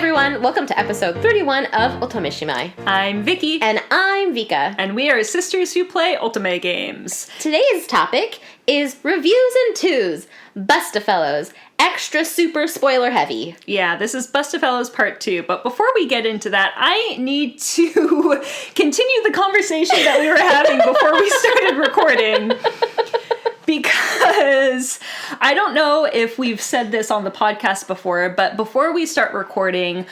everyone, welcome to episode 31 of Otomeshimai. I'm Vicky. And I'm Vika. And we are sisters who play ultimate games. Today's topic is reviews and twos, Bustafellows, extra super spoiler heavy. Yeah, this is Bustafellows part 2, but before we get into that, I need to continue the conversation that we were having before we started recording. Because I don't know if we've said this on the podcast before, but before we start recording,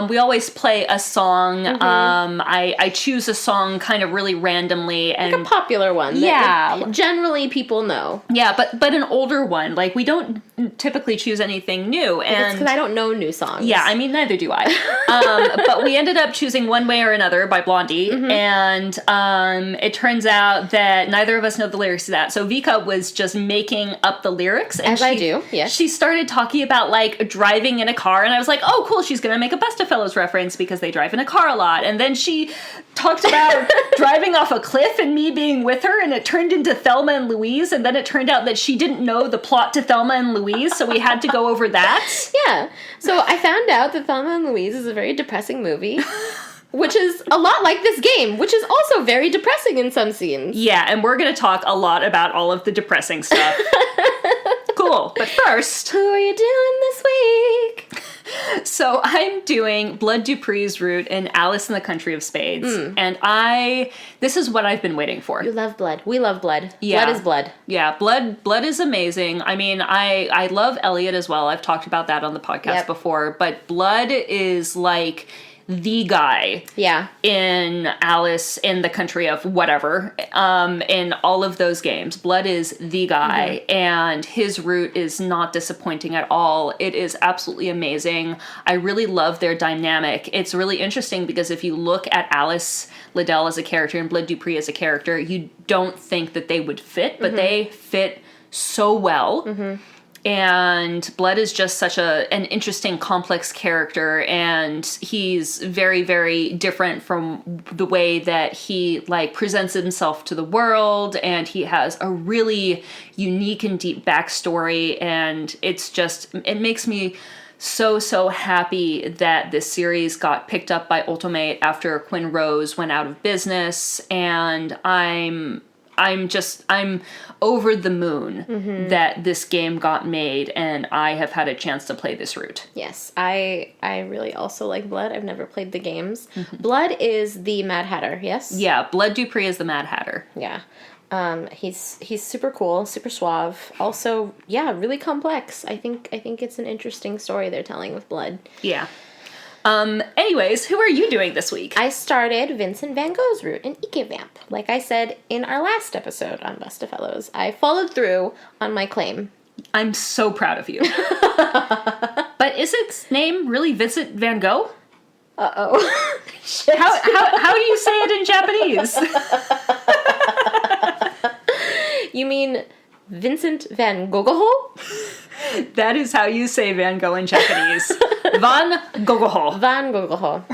we always play a song. Mm-hmm. I choose a song kind of really randomly. And like a popular one. Yeah. That generally people know. Yeah, but an older one. Like, we don't typically choose anything new. And because I don't know new songs. Yeah, I mean, neither do I. But we ended up choosing One Way or Another by Blondie. Mm-hmm. And it turns out that neither of us know the lyrics to that. So Vika was just making up the lyrics. And I do, yes. She started talking about, like, driving in a car, and I was like, oh, cool, she's gonna make a Bustafellows reference because they drive in a car a lot. And then she talked about driving off a cliff and me being with her, and it turned into Thelma and Louise, and then it turned out that she didn't know the plot to Thelma and Louise, so we had to go over that. Yeah. So I found out that Thelma and Louise is a very depressing movie. Which is a lot like this game, which is also very depressing in some scenes. Yeah, and we're going to talk a lot about all of the depressing stuff. Cool, but first... Who are you doing this week? So I'm doing Blood Dupree's route in Alice in the Country of Spades. And this is what I've been waiting for. You love blood. We love blood. Yeah. Blood is blood. Yeah, blood is amazing. I mean, I love Elliot as well. I've talked about that on the podcast before. But blood is like... the guy in Alice in the Country of whatever, in all of those games. Blood is the guy, and his route is not disappointing at all. It is absolutely amazing. I really love their dynamic. It's really interesting because if you look at Alice Liddell as a character and Blood Dupree as a character, you don't think that they would fit, but they fit so well. And Blood is just such an interesting, complex character, and he's very, very different from the way that he, like, presents himself to the world, and he has a really unique and deep backstory, and it makes me so happy that this series got picked up by Ultimate after Quinn Rose went out of business, and I'm over the moon that this game got made, and I have had a chance to play this route. Yes, I really also like Blood. I've never played the games. Blood is the Mad Hatter, yes? Yeah, Blood Dupree is the Mad Hatter. Yeah. He's super cool, super suave. Also, yeah, really complex. I think it's an interesting story they're telling with Blood. Yeah. Anyways, who are you doing this week? I started Vincent van Gogh's route in Ikemen. Like I said in our last episode on Bustafellows, I followed through on my claim. I'm so proud of you. But is its name really Vincent van Gogh? Uh-oh. How do you say it in Japanese? You mean Vincent van Gogh? That is how you say Van Gogh in Japanese. Van Gogh. Van Gogh.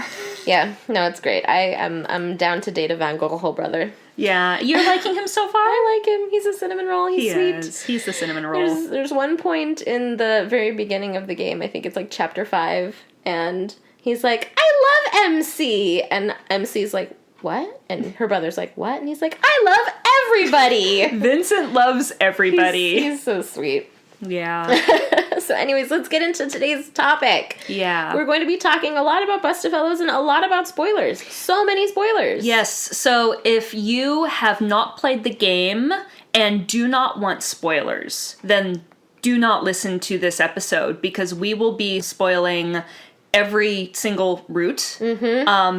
Yeah, no, it's great. I'm down to date a Van Gogh brother. Yeah, you're liking him so far? I like him. He's a cinnamon roll. He's sweet. He's the cinnamon roll. There's one point in the very beginning of the game, I think it's like chapter 5, and he's like, I love MC! And MC's like, what? And her brother's like, what? And he's like, I love everybody! Vincent loves everybody. He's so sweet. Yeah. So anyways, let's get into today's topic. Yeah. We're going to be talking a lot about Bustafellows and a lot about spoilers. So many spoilers. Yes. So if you have not played the game and do not want spoilers, then do not listen to this episode because we will be spoiling every single route,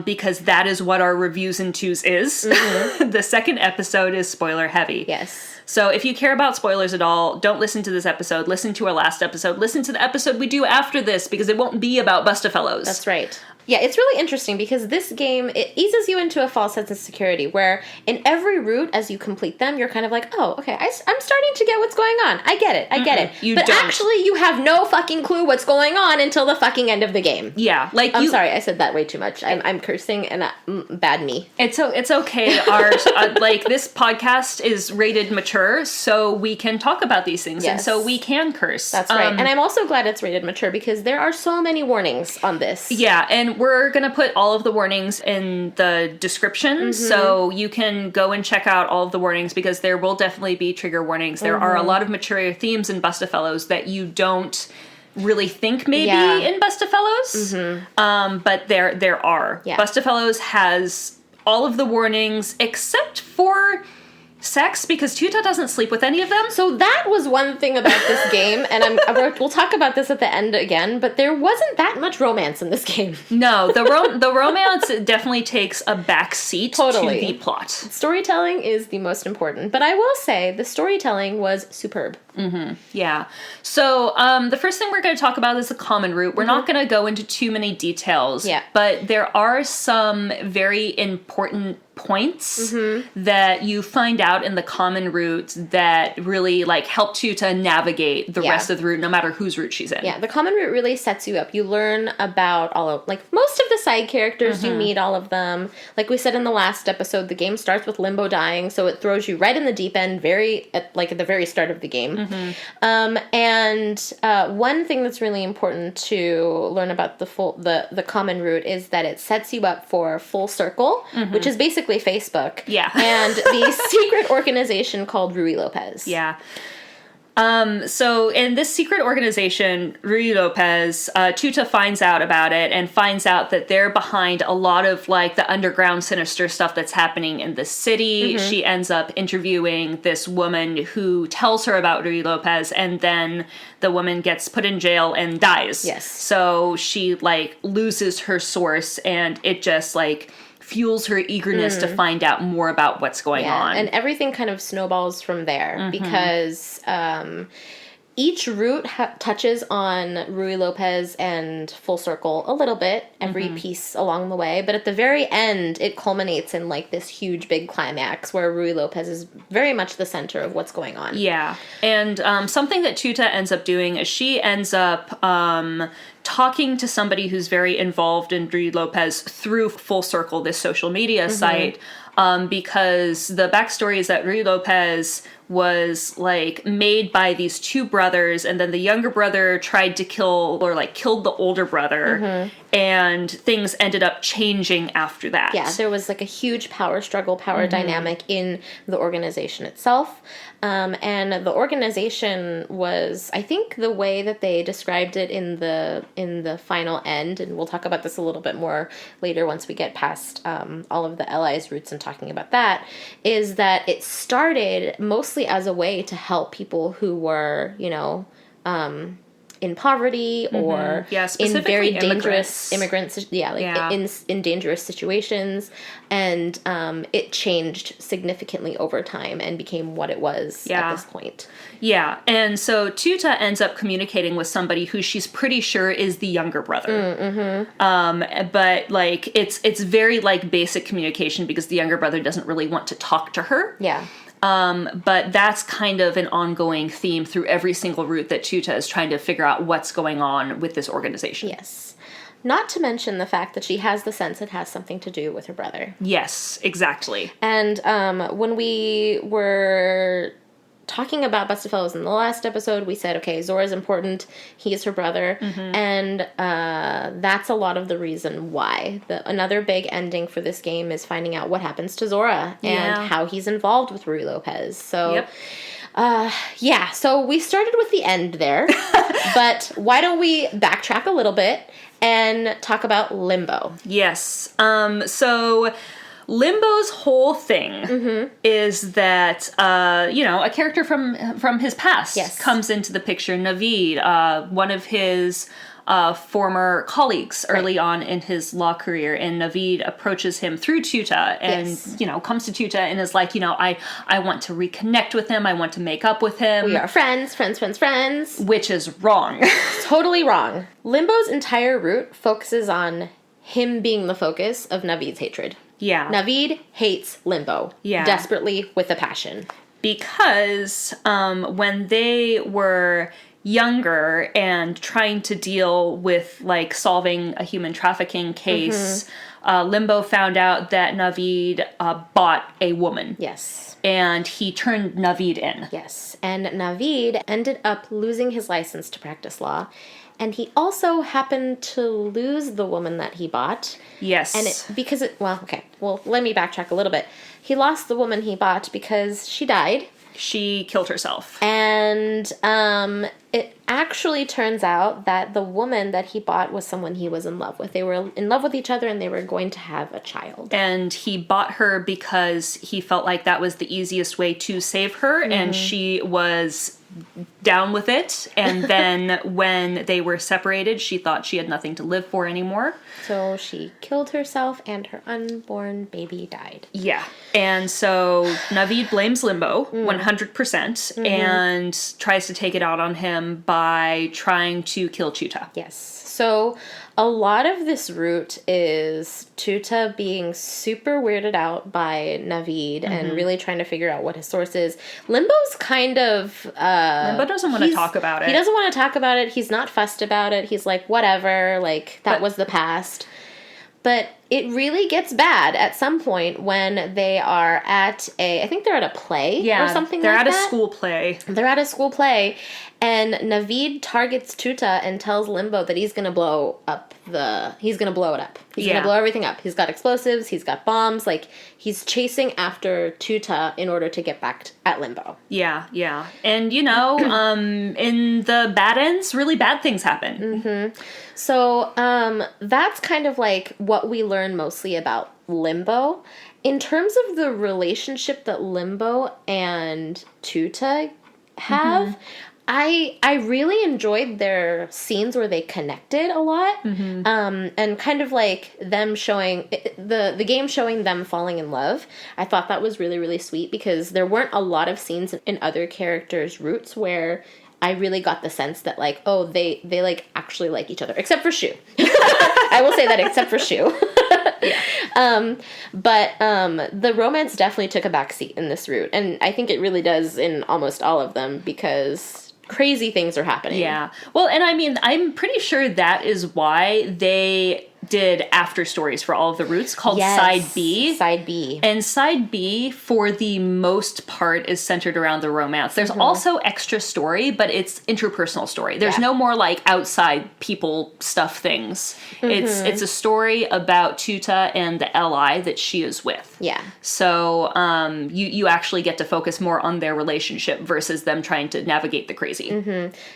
because that is what our reviews and twos is. The second episode is spoiler heavy. Yes. So if you care about spoilers at all, don't listen to this episode. Listen to our last episode. Listen to the episode we do after this, because it won't be about Bustafellows. That's right. Yeah, it's really interesting because this game, it eases you into a false sense of security where in every route, as you complete them, you're kind of like, oh, okay, I'm starting to get what's going on. I get it. But actually, you have no fucking clue what's going on until the fucking end of the game. Yeah. Like I'm sorry, I said that way too much. I'm cursing and bad me. It's okay. Our like this podcast is rated mature, so we can talk about these things, and so we can curse. That's right. And I'm also glad it's rated mature because there are so many warnings on this. Yeah, and we're going to put all of the warnings in the description, so you can go and check out all of the warnings because there will definitely be trigger warnings. There are a lot of mature themes in BU that you don't really think maybe in BU but there are. Yeah. BU has all of the warnings except for sex, because Tuta doesn't sleep with any of them. So that was one thing about this game, and we'll talk about this at the end again, but there wasn't that much romance in this game. No, the romance definitely takes a back seat to the plot. Storytelling is the most important, but I will say the storytelling was superb. Yeah. So the first thing we're going to talk about is the common route. We're not going to go into too many details, but there are some very important points that you find out in the common route that really like help you to navigate the rest of the route, no matter whose route she's in. Yeah, the common route really sets you up. You learn about all of, like, most of the side characters, you meet all of them. Like we said in the last episode, the game starts with Limbo dying, so it throws you right in the deep end at the very start of the game. And one thing that's really important to learn about the common route is that it sets you up for Full Circle, which is basically Facebook. Yeah. And the secret organization called Ruy Lopez. Yeah. So in this secret organization, Ruy Lopez, Tuta finds out about it and finds out that they're behind a lot of like the underground sinister stuff that's happening in the city. She ends up interviewing this woman who tells her about Ruy Lopez, and then the woman gets put in jail and dies. Yes. So she like loses her source, and it just like fuels her eagerness to find out more about what's going on. And everything kind of snowballs from there because each route touches on Ruy Lopez and Full Circle a little bit, every piece along the way. But at the very end, it culminates in like this huge big climax where Ruy Lopez is very much the center of what's going on. Yeah. And something that Tuta ends up doing is she ends up talking to somebody who's very involved in Ruy Lopez through Full Circle, this social media site, because the backstory is that Ruy Lopez was like made by these two brothers, and then the younger brother tried to killed the older brother, and things ended up changing after that. Yeah, there was like a huge power struggle, power dynamic in the organization itself. And the organization was, I think the way that they described it in the final end, and we'll talk about this a little bit more later once we get past all of the allies' roots and talking about that, is that it started mostly as a way to help people who were, in poverty or in very dangerous immigrants, in dangerous situations, and it changed significantly over time and became what it was at this point. Yeah, and so Tuta ends up communicating with somebody who she's pretty sure is the younger brother. But like it's very like basic communication because the younger brother doesn't really want to talk to her. Yeah. But that's kind of an ongoing theme through every single route that Tuta is trying to figure out what's going on with this organization. Yes. Not to mention the fact that she has the sense it has something to do with her brother. Yes, exactly. And when we were talking about BU in the last episode, we said, okay, Zora's important. He is her brother. And that's a lot of the reason why. Another big ending for this game is finding out what happens to Zora and how he's involved with Ruy Lopez. So, so we started with the end there. But why don't we backtrack a little bit and talk about Limbo? Yes. So Limbo's whole thing is that, a character from his past comes into the picture. Naveed, one of his former colleagues early on in his law career, and Naveed approaches him through Tuta and, comes to Tuta and is like, I want to reconnect with him. I want to make up with him. We are friends. Which is wrong. Totally wrong. Limbo's entire route focuses on him being the focus of Naveed's hatred. Yeah. Naveed hates Limbo. Yeah. Desperately, with a passion. Because when they were younger and trying to deal with, like, solving a human trafficking case, Limbo found out that Naveed bought a woman. Yes. And he turned Naveed in. Yes. And Naveed ended up losing his license to practice law. And he also happened to lose the woman that he bought. Yes. And well, let me backtrack a little bit. He lost the woman he bought because she died. She killed herself. And it actually turns out that the woman that he bought was someone he was in love with. They were in love with each other and they were going to have a child. And he bought her because he felt like that was the easiest way to save her, and she was down with it. And then when they were separated, she thought she had nothing to live for anymore. So she killed herself and her unborn baby died. Yeah. And so Naveed blames Limbo 100% and tries to take it out on him by trying to kill Chuta. Yes. So a lot of this route is Chuta being super weirded out by Naveed and really trying to figure out what his source is. Limbo's kind of... Limbo doesn't want to talk about it. He doesn't want to talk about it. He's not fussed about it. He's like, whatever, like, that was the past. But it really gets bad at some point when they are at I think they're at a play or something like that. They're at a school play. They're at a school play, and Naveed targets Chuta and tells Limbo that he's going to blow it up. He's going to blow everything up. He's got explosives, he's got bombs, like, he's chasing after Chuta in order to get back at Limbo. Yeah, yeah. And, you know, in the bad ends, really bad things happen. So, that's kind of like what we learn mostly about Limbo. In terms of the relationship that Limbo and Chuta have, I really enjoyed their scenes where they connected a lot, and kind of like them showing, the game showing them falling in love. I thought that was really, really sweet because there weren't a lot of scenes in other characters' routes where I really got the sense that, like, oh, they like actually like each other, except for Shu. I will say that, except for Shu. But the romance definitely took a backseat in this route, and I think it really does in almost all of them because crazy things are happening. Yeah. Well, and I mean, I'm pretty sure that is why they did after stories for all of the routes called Side B. Side B. And Side B, for the most part, is centered around the romance. There's also extra story, but it's interpersonal story. There's no more, like, outside people stuff things. It's a story about Chuta and the ally that she is with. Yeah. So you actually get to focus more on their relationship versus them trying to navigate the crazy.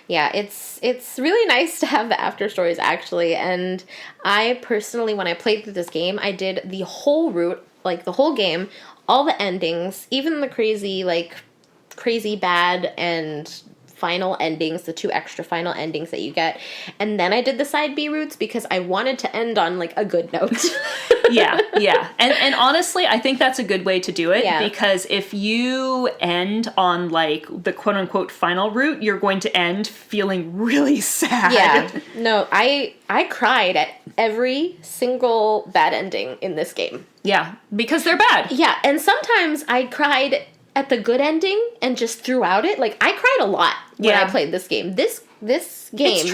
Yeah, it's really nice to have the after stories, actually, and I personally, when I played through this game, I did the whole route, like the whole game, all the endings, even the crazy bad and final endings, the 2 extra final endings that you get. And then I did the side B routes because I wanted to end on, like, a good note. Yeah. And honestly, I think that's a good way to do it because if you end on, like, the quote-unquote final route, you're going to end feeling really sad. Yeah. No, I cried at every single bad ending in this game. Yeah, because they're bad. Yeah, and sometimes I cried at the good ending and just throughout it. Like, I cried a lot when I played this game. This game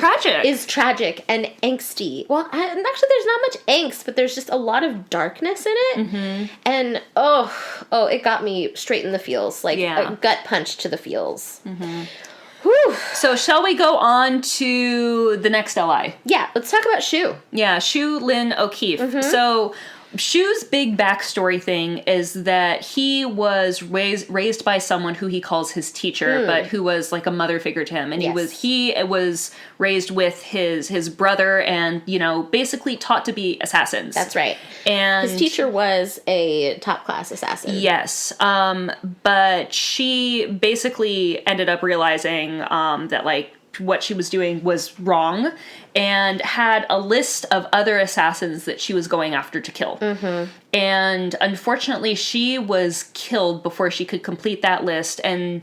is tragic and angsty. Well, and actually there's not much angst, but there's just a lot of darkness in it. And it got me straight in the feels, like a gut punch to the feels. Whew. So shall we go on to the next LI? Yeah, let's talk about Shu. Yeah, Shu Lin O'Keefe. So Shu's big backstory thing is that he was raised by someone who he calls his teacher, but who was like a mother figure to him. And he was raised with his brother and, you know, basically taught to be assassins. That's right. And his teacher was a top class assassin. Yes. But she basically ended up realizing that, like, what she was doing was wrong and had a list of other assassins that she was going after to kill. And unfortunately, she was killed before she could complete that list. And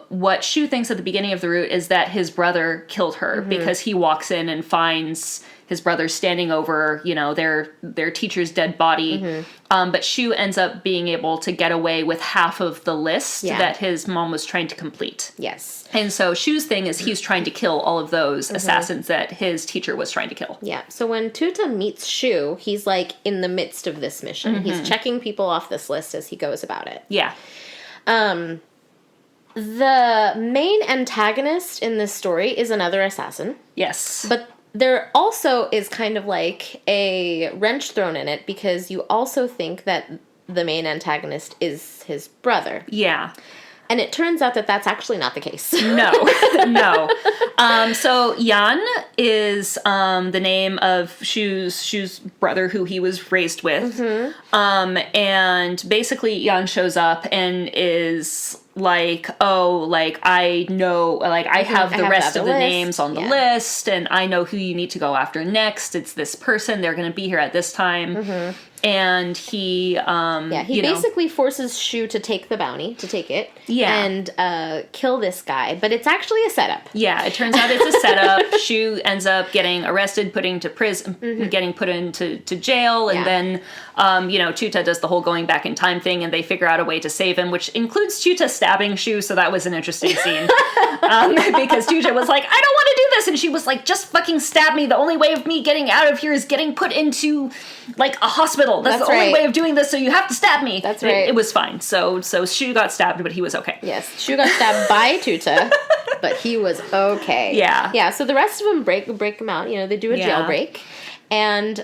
what Shu thinks at the beginning of the route is that his brother killed her because he walks in and finds his brother standing over, their teacher's dead body. But Shu ends up being able to get away with half of the list that his mom was trying to complete. Yes. And so Shu's thing is he's trying to kill all of those assassins that his teacher was trying to kill. Yeah. So when Tuta meets Shu, he's like in the midst of this mission. He's checking people off this list as he goes about it. Yeah. The main antagonist in this story is another assassin. Yes. But there also is kind of like a wrench thrown in it because you also think that the main antagonist is his brother. Yeah. And it turns out that that's actually not the case. No. So Yan is the name of Shu's brother who he was raised with. And basically Yan shows up and is like, I know, like, I have the rest of the names on the list, and I know who you need to go after next. It's this person. They're going to be here at this time. And he, he basically forces Shu to take the bounty, to take it, and kill this guy. But it's actually a setup. Yeah, it turns out it's a setup. Shu ends up getting arrested, put into prison, getting put into jail, and then, Chuta does the whole going back in time thing, and they figure out a way to save him, which includes Chuta stabbing Shu, so that was an interesting scene. Because Chuta was like, I don't want to do this, and she was like, just fucking stab me. The only way of me getting out of here is getting put into, like, a hospital. That's the only way of doing this, so you have to stab me. That's right. It was fine. So Shu got stabbed, but he was okay. Yes, Shu got stabbed by Tuta, but he was okay. Yeah. Yeah, so the rest of them break him out. They do a jailbreak. And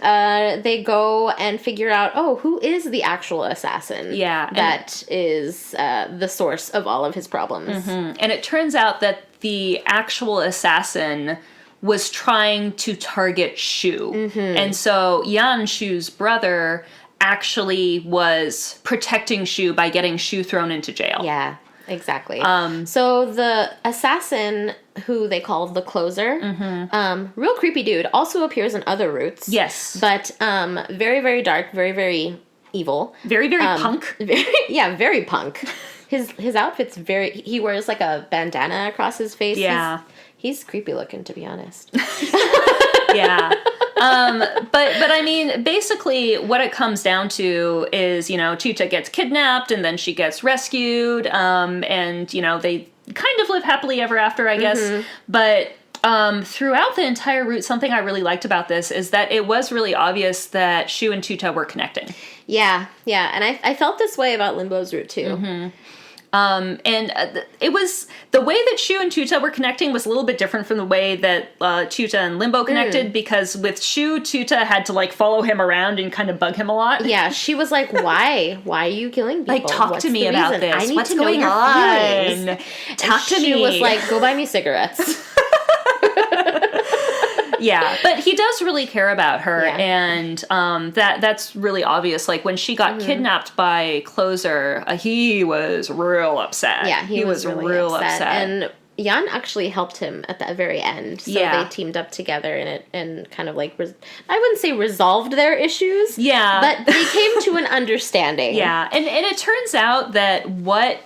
they go and figure out, who is the actual assassin? Yeah. That is the source of all of his problems. And it turns out that the actual assassin was trying to target Shu. And so Yan, Shu's brother, actually was protecting Shu by getting Shu thrown into jail. Yeah, exactly. So the assassin, who they call the closer, real creepy dude, also appears in other routes. Yes. But very, very dark, very, very evil. Very, very punk. Very punk. His outfit's he wears like a bandana across his face. Yeah. He's creepy looking, to be honest. Yeah. But I mean, basically what it comes down to is, Chuta gets kidnapped and then she gets rescued. And, they kind of live happily ever after, I guess. But throughout the entire route, something I really liked about this is that it was really obvious that Shu and Chuta were connecting. Yeah. And I felt this way about Limbo's route, too. It was the way that Shu and Chuta were connecting was a little bit different from the way that Chuta and Limbo connected, because with Shu, Chuta had to like follow him around and kind of bug him a lot. Yeah, she was like, "Why? Why are you killing people? Like, talk to me about this. I need What's to know going your on? feelings." Talk to me. She was like, "Go buy me cigarettes." Yeah, but he does really care about her, and that's really obvious. Like, when she got kidnapped by Closer, he was real upset. Yeah, he was really real upset. And Yan actually helped him at the very end. So they teamed up together and kind of like, I wouldn't say resolved their issues. Yeah. But they came to an understanding. Yeah. And it turns out that what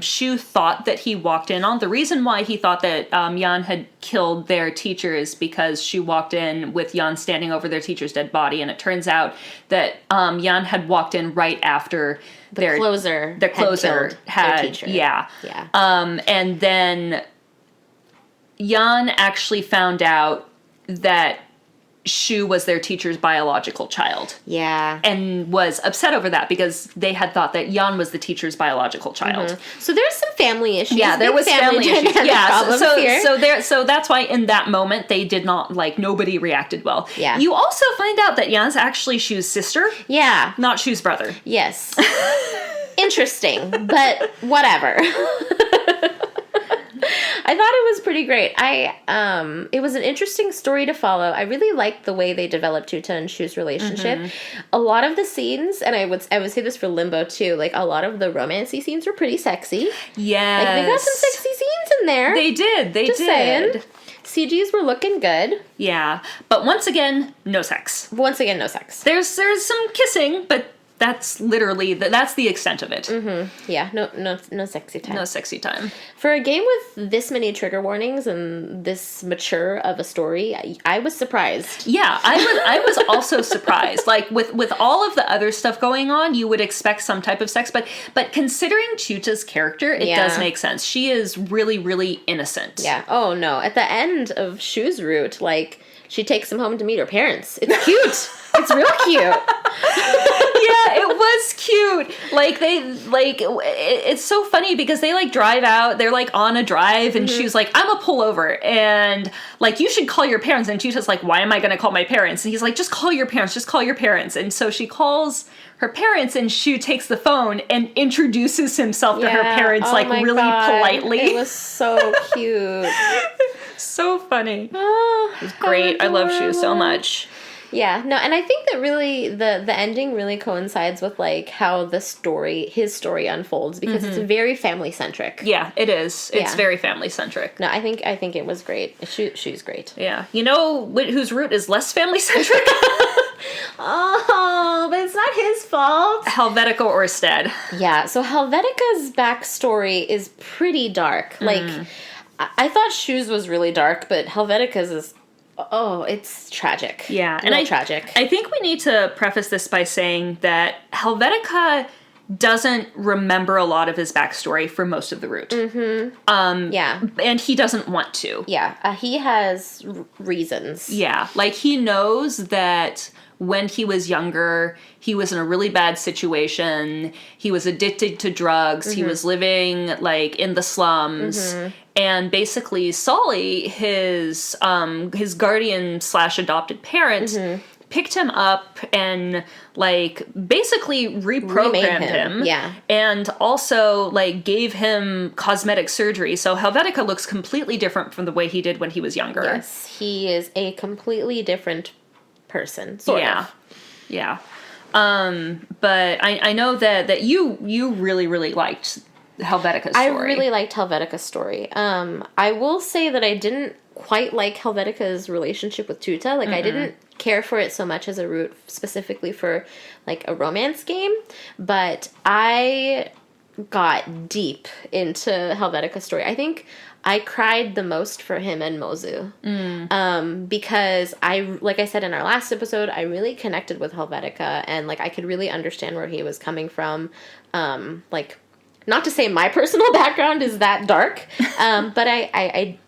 Shu thought that he walked in on, the reason why he thought that Yan had killed their teacher is because Shu walked in with Yan standing over their teacher's dead body. And it turns out that Yan had walked in right after the closer had their teacher. Yeah. And then Yan actually found out that Shu was their teacher's biological child. Yeah. And was upset over that because they had thought that Yan was the teacher's biological child. So there's some family issues. Yeah, there was family issues. Yeah, so that's why in that moment they did not, like, nobody reacted well. Yeah. You also find out that Yan's actually Shu's sister. Yeah. Not Shu's brother. Yes. Interesting, but whatever. I thought it was pretty great. It was an interesting story to follow. I really liked the way they developed Chuta and Shu's relationship. A lot of the scenes, and I would say this for Limbo too, like a lot of the romancy scenes were pretty sexy. Yes. Like they got some sexy scenes in there. They did. They Just did. saying. CGs were looking good. Yeah. But once again, no sex. Once again, no sex. There's some kissing, but that's literally, that's the extent of it. Yeah, no sexy time. No sexy time. For a game with this many trigger warnings and this mature of a story, I was surprised. Yeah, I was also surprised. Like, with all of the other stuff going on, you would expect some type of sex, but considering Chuta's character, it does make sense. She is really, really innocent. Yeah. Oh, no. At the end of Shu's route, like, she takes him home to meet her parents. It's cute. It's real cute. Yeah, it was cute. Like, it's so funny because they, like, drive out. They're, like, on a drive, and Shu's like, I'm a pull over, and, like, you should call your parents. And Chuta's like, why am I going to call my parents? And he's like, just call your parents. Just call your parents. And so she calls her parents, and Shu takes the phone and introduces himself to her parents, like, really politely. It was so cute. So funny. Oh, it was great. I love Shu so much. Yeah, no, and I think that really the ending really coincides with, like, how his story unfolds, because it's very family centric. Yeah, it is. It's very family centric. No, I think it was great. Shu's great. Yeah, you know whose route is less family centric? Oh, but it's not his fault. Helvetica Orsted. Yeah, so Helvetica's backstory is pretty dark. Like, I thought Shu's was really dark, but Helvetica's is, it's tragic. Yeah, and tragic. I think we need to preface this by saying that Helvetica doesn't remember a lot of his backstory for most of the route. Yeah. And he doesn't want to. Yeah, he has reasons. Yeah, like, he knows that when he was younger, he was in a really bad situation. He was addicted to drugs. He was living, like, in the slums. And basically, Solly, his guardian / adopted parent, picked him up and, like, basically reprogrammed him. Yeah. And also, like, gave him cosmetic surgery. So Helvetica looks completely different from the way he did when he was younger. Yes, he is a completely different person, sort of. Yeah. But I know that you really, really liked Helvetica's story. I really liked Helvetica's story. I will say that I didn't quite like Helvetica's relationship with Tuta. Like, I didn't care for it so much as a route specifically for, like, a romance game, but I got deep into Helvetica's story. I think I cried the most for him and Mozu. Because like I said in our last episode, I really connected with Helvetica, and, like, I could really understand where he was coming from. Like, not to say my personal background is that dark, but I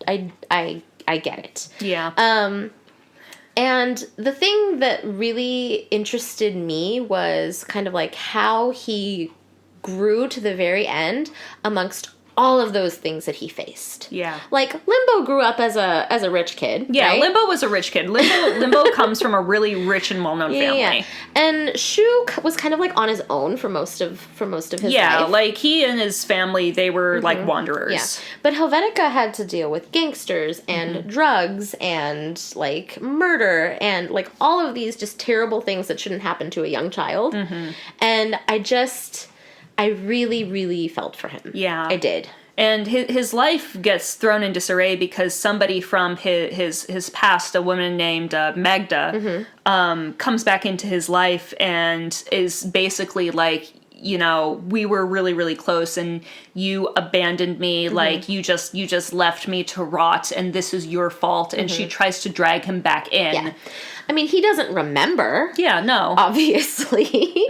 get it. Yeah. And the thing that really interested me was kind of, like, how he grew to the very end amongst all of those things that he faced. Yeah. Like, Limbo grew up as a rich kid. Yeah, right? Limbo was a rich kid. Limbo comes from a really rich and well-known family. Yeah. And Shu was kind of, like, on his own for most of his life. Yeah, like, he and his family, they were like wanderers. Yeah. But Helvetica had to deal with gangsters and drugs and, like, murder and, like, all of these just terrible things that shouldn't happen to a young child. And I really, really felt for him. Yeah. I did. And his life gets thrown in disarray because somebody from his past, a woman named Magda, comes back into his life and is basically like, you know, we were really, really close and you abandoned me. Like, you just left me to rot and this is your fault. And she tries to drag him back in. Yeah. I mean, he doesn't remember. Yeah, no. Obviously.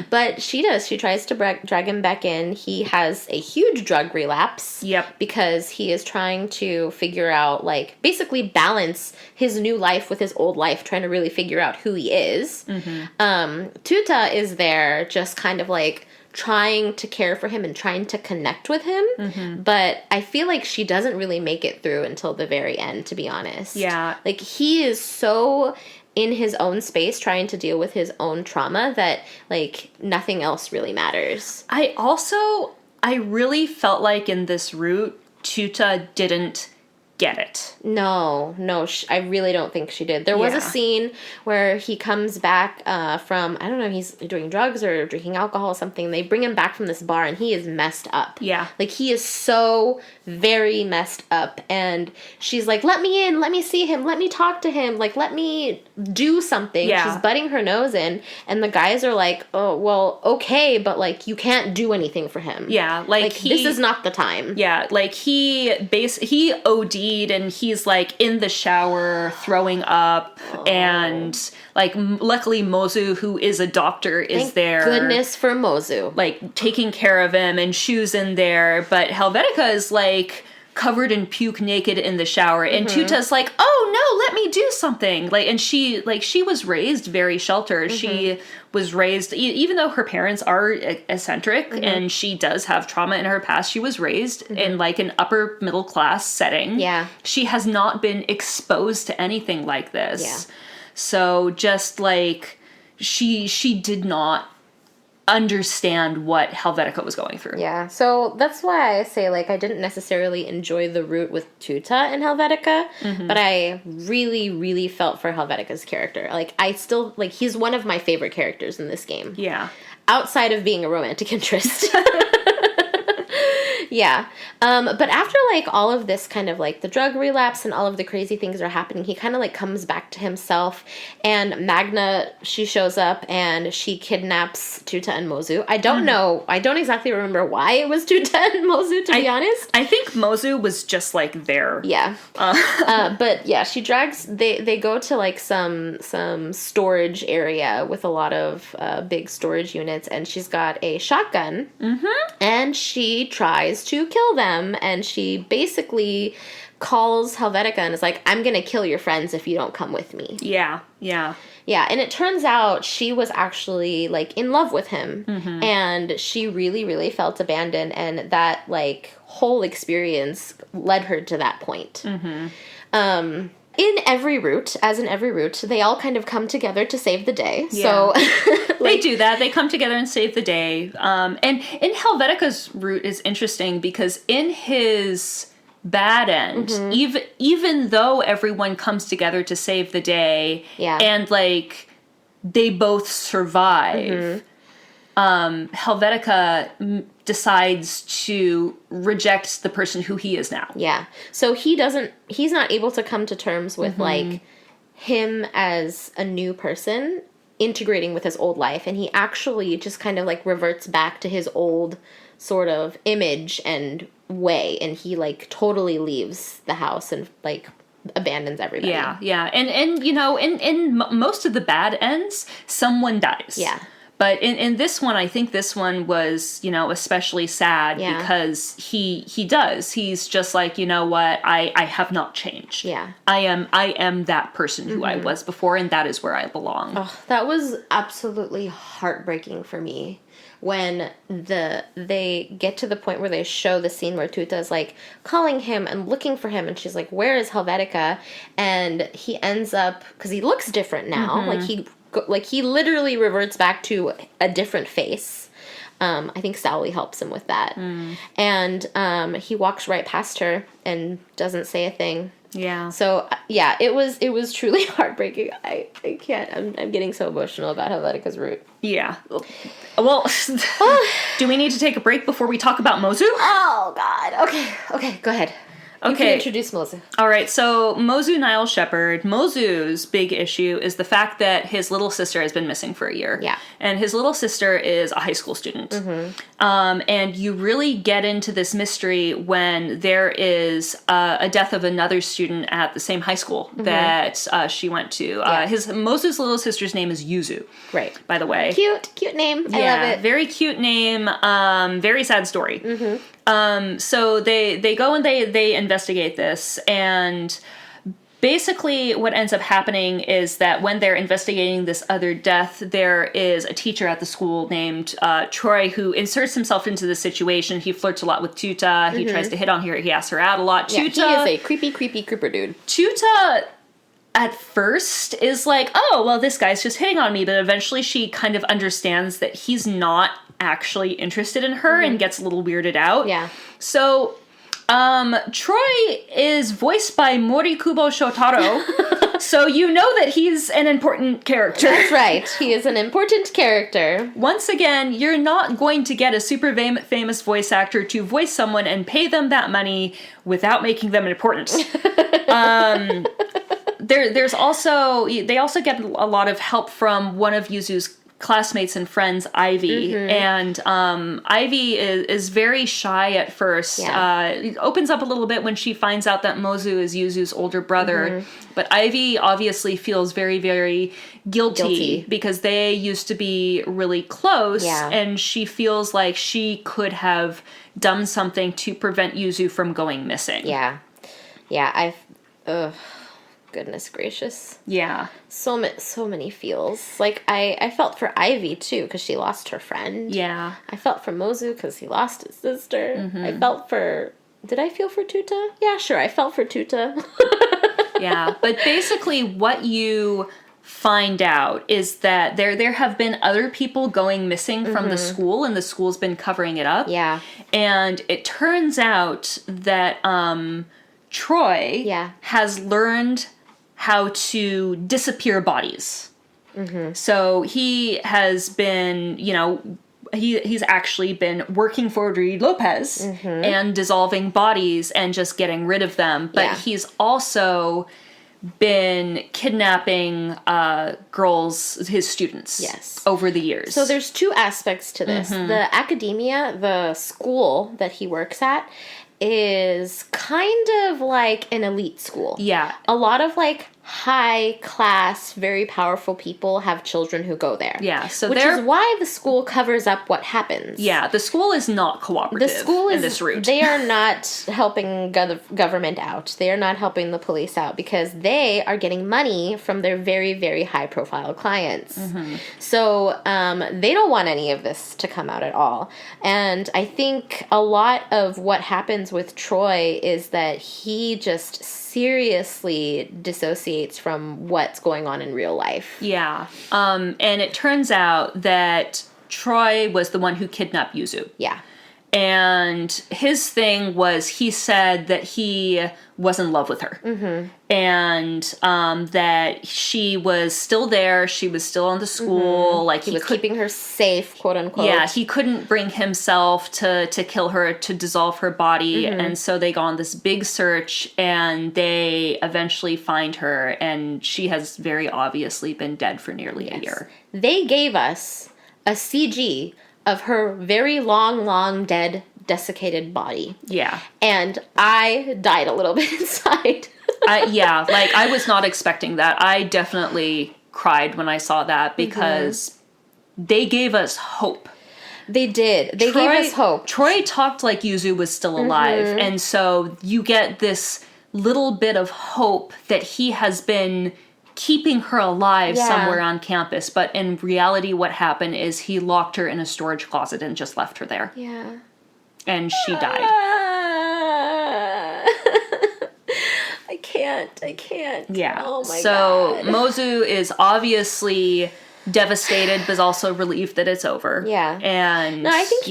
But she does. She tries to drag him back in. He has a huge drug relapse. Yep. Because he is trying to figure out, like, basically balance his new life with his old life, trying to really figure out who he is. Tuta is there just kind of, like, trying to care for him and trying to connect with him. But I feel like she doesn't really make it through until the very end, to be honest. Yeah. Like, he is so in his own space trying to deal with his own trauma that, like, nothing else really matters. I really felt like in this route, Tuta didn't get it. No, I really don't think she did. There was a scene where he comes back from, I don't know, he's doing drugs or drinking alcohol or something. They bring him back from this bar and he is messed up. Yeah. Like, he is so very messed up. And she's like, let me in, let me see him, let me talk to him, like, let me do something. Yeah. She's butting her nose in. And the guys are like, oh, well, okay, but, like, you can't do anything for him. Yeah, like this is not the time. Yeah, like, he OD'd and he's like in the shower throwing up, and like luckily Mozu, who is a doctor, is Thank there. Goodness for Mozu. Like taking care of him, and Shu's in there, but Helvetica is like covered in puke, naked in the shower, and Tuta's like, oh no, let me do something. Like, and she was raised very sheltered. She was raised, even though her parents are eccentric, and she does have trauma in her past, she was raised in like an upper middle class setting. Yeah. She has not been exposed to anything like this. Yeah. So just like, she did not understand what Helvetica was going through. Yeah, so that's why I say, like, I didn't necessarily enjoy the route with Tuta and Helvetica, but I really, really felt for Helvetica's character. Like, I still, like, he's one of my favorite characters in this game. Yeah. Outside of being a romantic interest. Yeah. But after, like, all of this kind of, like, the drug relapse and all of the crazy things are happening, he kind of, like, comes back to himself, and Magna, she shows up, and she kidnaps Tuta and Mozu. I don't know. I don't exactly remember why it was Tuta and Mozu, to be honest. I think Mozu was just, like, there. Yeah. But, yeah, she drags... They go to, like, some storage area with a lot of big storage units, and she's got a shotgun, and she tries to kill them, and she basically calls Helvetica and is like, I'm gonna kill your friends if you don't come with me. Yeah. Yeah, and it turns out she was actually, like, in love with him, and she really, really felt abandoned, and that, like, whole experience led her to that point. In every route, they all kind of come together to save the day. Yeah. So like, they do that. They come together and save the day. And in Helvetica's route is interesting because in his bad end, even though everyone comes together to save the day, and like they both survive, Helvetica decides to reject the person who he is now. Yeah. So he's not able to come to terms with, like, him as a new person integrating with his old life, and he actually just kind of, like, reverts back to his old sort of image and way, and he, like, totally leaves the house and, like, abandons everybody. Yeah. And you know, in most of the bad ends, someone dies. Yeah. But in this one, I think this one was, you know, especially sad because he does. He's just like, you know what, I have not changed. Yeah. I am that person who I was before, and that is where I belong. Oh, that was absolutely heartbreaking for me when they get to the point where they show the scene where Tuta's, like, calling him and looking for him, and she's like, where is Helvetica? And he ends up, because he looks different now, like he literally reverts back to a different face. I think Sally helps him with that. And he walks right past her and doesn't say a thing. Yeah. So yeah, it was truly heartbreaking. I can't. I'm getting so emotional about Helvetica's route. Yeah. Well, do we need to take a break before we talk about Mozu? Oh God. Okay. Go ahead. You can introduce Mozu. All right, so Mozu Nile Shepherd. Mozu's big issue is the fact that his little sister has been missing for a year. Yeah. And his little sister is a high school student. And you really get into this mystery when there is a death of another student at the same high school that she went to. Mozu's little sister's name is Yuzu. Right. By the way. Cute name. I love it. Very cute name. Very sad story. So they go and they investigate this, and basically what ends up happening is that when they're investigating this other death, there is a teacher at the school named Troy who inserts himself into the situation. He flirts a lot with Tuta. He tries to hit on her. He asks her out a lot. Yeah, Tuta, he is a creepy creeper dude. Tuta at first is like, oh, well, this guy's just hitting on me, but eventually she kind of understands that he's not actually interested in her and gets a little weirded out. Yeah. So Troy is voiced by Morikubo Shotaro, so you know that he's an important character. That's right. He is an important character. Once again, you're not going to get a super famous voice actor to voice someone and pay them that money without making them important. They also get a lot of help from one of Yuzu's classmates and friends, Ivy, and Ivy is very shy at first. It opens up a little bit when she finds out that Mozu is Yuzu's older brother, but Ivy obviously feels very, very guilty because they used to be really close, and she feels like she could have done something to prevent Yuzu from going missing. Goodness gracious. Yeah. So many feels. Like, I felt for Ivy, too, because she lost her friend. Yeah. I felt for Mozu because he lost his sister. I felt for... Did I feel for Tuta? Yeah, sure, I felt for Tuta. Yeah, but basically what you find out is that there have been other people going missing from the school, and the school's been covering it up. Yeah. And it turns out that Troy has learned how to disappear bodies. So he has been, he's actually been working for Ruy Lopez and dissolving bodies and just getting rid of them. But he's also been kidnapping girls, his students, over the years. So there's two aspects to this. The academia, the school that he works at, is kind of like an elite school. Yeah. A lot of like high class, very powerful people have children who go there. Yeah, so which is why the school covers up what happens. Yeah, the school is not cooperative. The school is, in this route. They are not helping government out. They are not helping the police out because they are getting money from their very, very high profile clients. So they don't want any of this to come out at all. And I think a lot of what happens with Troy is that he just seriously dissociates from what's going on in real life. Yeah. And it turns out that Troy was the one who kidnapped Yuzu. Yeah. And his thing was he said that he was in love with her. And that she was still there. She was still on the school. Like he was keeping her safe, quote unquote. Yeah, he couldn't bring himself to kill her, to dissolve her body. And so they go on this big search and they eventually find her. And she has very obviously been dead for nearly a year. They gave us a CG of her very long dead, desiccated body. Yeah. And I died a little bit inside. I was not expecting that. I definitely cried when I saw that because they gave us hope. They did. They gave us hope. Troy talked like Yuzu was still alive, and so you get this little bit of hope that he has been keeping her alive somewhere on campus, but in reality what happened is he locked her in a storage closet and just left her there. Yeah. And she died. I can't. Yeah. Oh my God. So Mozu is obviously devastated, but also relieved that it's over. Yeah. And no, I think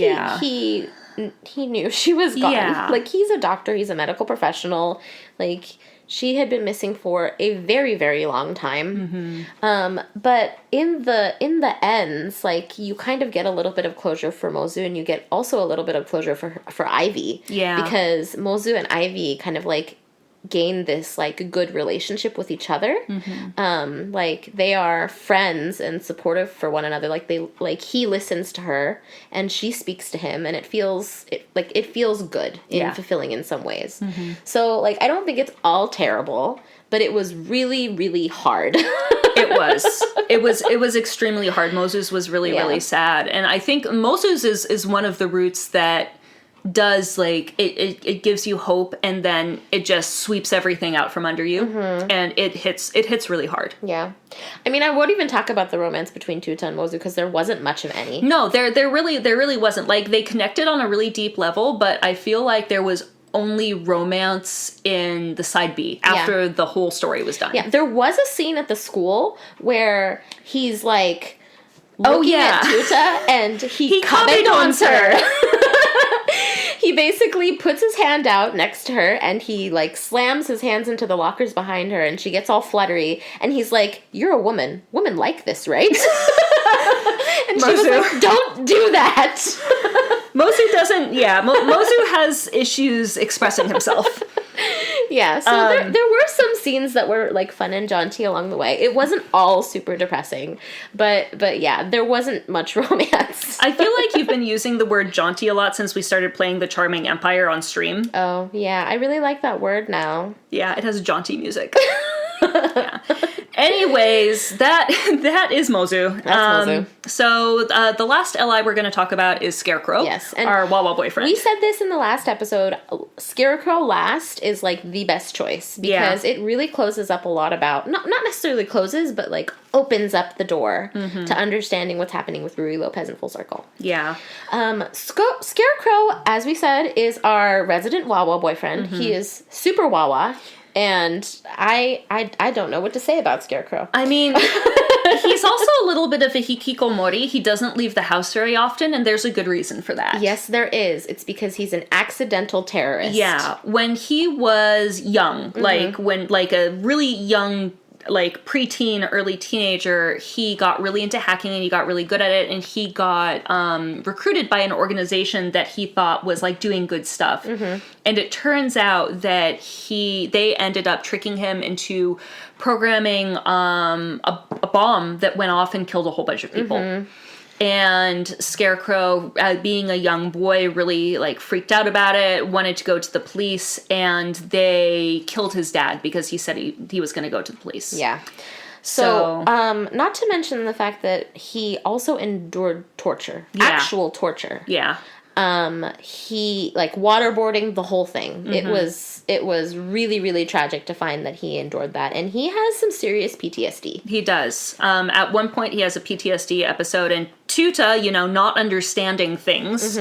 he knew she was gone. Yeah. Like, he's a doctor, he's a medical professional. Like, she had been missing for a very, very long time. But in the ends, like, you kind of get a little bit of closure for Mozu, and you get also a little bit of closure for Ivy. Yeah. Because Mozu and Ivy kind of, like, gain this, like, good relationship with each other. Like, they are friends and supportive for one another. Like, he listens to her and she speaks to him, and it feels good and fulfilling in some ways. So, like, I don't think it's all terrible, but it was really, really hard. It was extremely hard. Mozu's was really, really sad. And I think Mozu's is one of the roots that does, like, it gives you hope, and then it just sweeps everything out from under you, and it hits really hard. Yeah. I mean, I won't even talk about the romance between Tuta and Mozu because there wasn't much of any. No, there really wasn't. Like, they connected on a really deep level, but I feel like there was only romance in the side B after the whole story was done. Yeah, there was a scene at the school where he's, like, looking at Tuta, and he comments on her. He basically puts his hand out next to her, and he, like, slams his hands into the lockers behind her, and she gets all fluttery, and he's like, "You're a woman. Women like this, right?" And she was like, "Don't do that." Mozu doesn't, Mozu has issues expressing himself. Yeah, so there were some scenes that were, like, fun and jaunty along the way. It wasn't all super depressing, but yeah, there wasn't much romance. I feel like you've been using the word jaunty a lot since we started playing The Charming Empire on stream. Oh, yeah, I really like that word now. Yeah, it has jaunty music. Yeah. Anyways, that is Mozu. That's Mozu. So the last ally we're going to talk about is Scarecrow. Yes, and our Wawa boyfriend. We said this in the last episode. Scarecrow last is, like, the best choice because it really closes up a lot about not necessarily closes, but, like, opens up the door to understanding what's happening with Ruy Lopez in full circle. Yeah. Scarecrow, as we said, is our resident Wawa boyfriend. He is super Wawa. And I don't know what to say about Scarecrow. I mean, he's also a little bit of a hikikomori. He doesn't leave the house very often, and there's a good reason for that. Yes, there is. It's because he's an accidental terrorist. Yeah. When he was young, like a really young, like, preteen, early teenager, he got really into hacking and he got really good at it, and he got recruited by an organization that he thought was, like, doing good stuff. And it turns out that they ended up tricking him into programming a bomb that went off and killed a whole bunch of people. And Scarecrow, being a young boy, really, like, freaked out about it, wanted to go to the police, and they killed his dad because he said he was going to go to the police. Yeah. So, not to mention the fact that he also endured torture. Yeah. Actual torture. Yeah. He, like, waterboarding, the whole thing. It was really, really tragic to find that he endured that. And he has some serious PTSD. He does. At one point, he has a PTSD episode, and Tuta, not understanding things,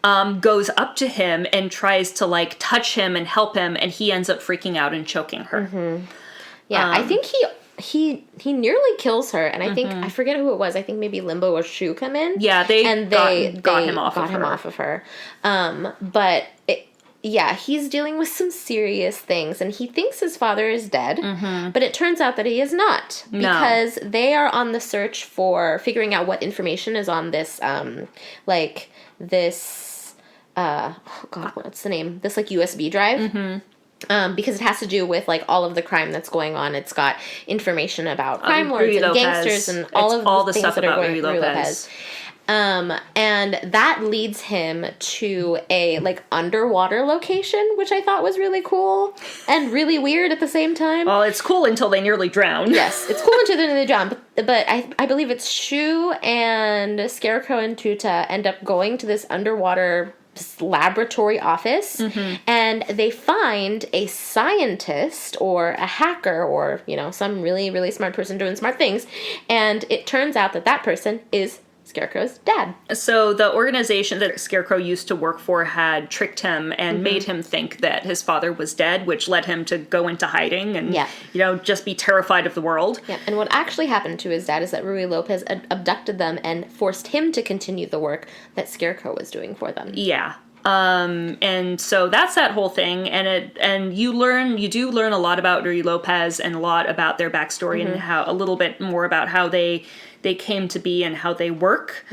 goes up to him and tries to, like, touch him and help him, and he ends up freaking out and choking her. Yeah, I think he nearly kills her, and I think I forget who it was. I think maybe Limbo or Shu come in. Yeah, they got him off of her. But he's dealing with some serious things, and he thinks his father is dead, but it turns out that he is not, because they are on the search for figuring out what information is on this, what's the name? This, like, USB drive. Because it has to do with, like, all of the crime that's going on. It's got information about crime lords and gangsters and all the things stuff that are going through Lopez. And that leads him to a, like, underwater location, which I thought was really cool and really weird at the same time. Well, it's cool until they nearly drown. Yes, it's cool until they nearly drown. But I believe it's Shu and Scarecrow and Tuta end up going to this underwater laboratory office, and they find a scientist or a hacker or, some really, really smart person doing smart things, and it turns out that person is Scarecrow's dad. So the organization that Scarecrow used to work for had tricked him and made him think that his father was dead, which led him to go into hiding and, just be terrified of the world. Yeah, and what actually happened to his dad is that Ruy Lopez abducted them and forced him to continue the work that Scarecrow was doing for them. Yeah. And so that's that whole thing, and you do learn a lot about Ruy Lopez and a lot about their backstory and a little bit more about how they came to be and how they work.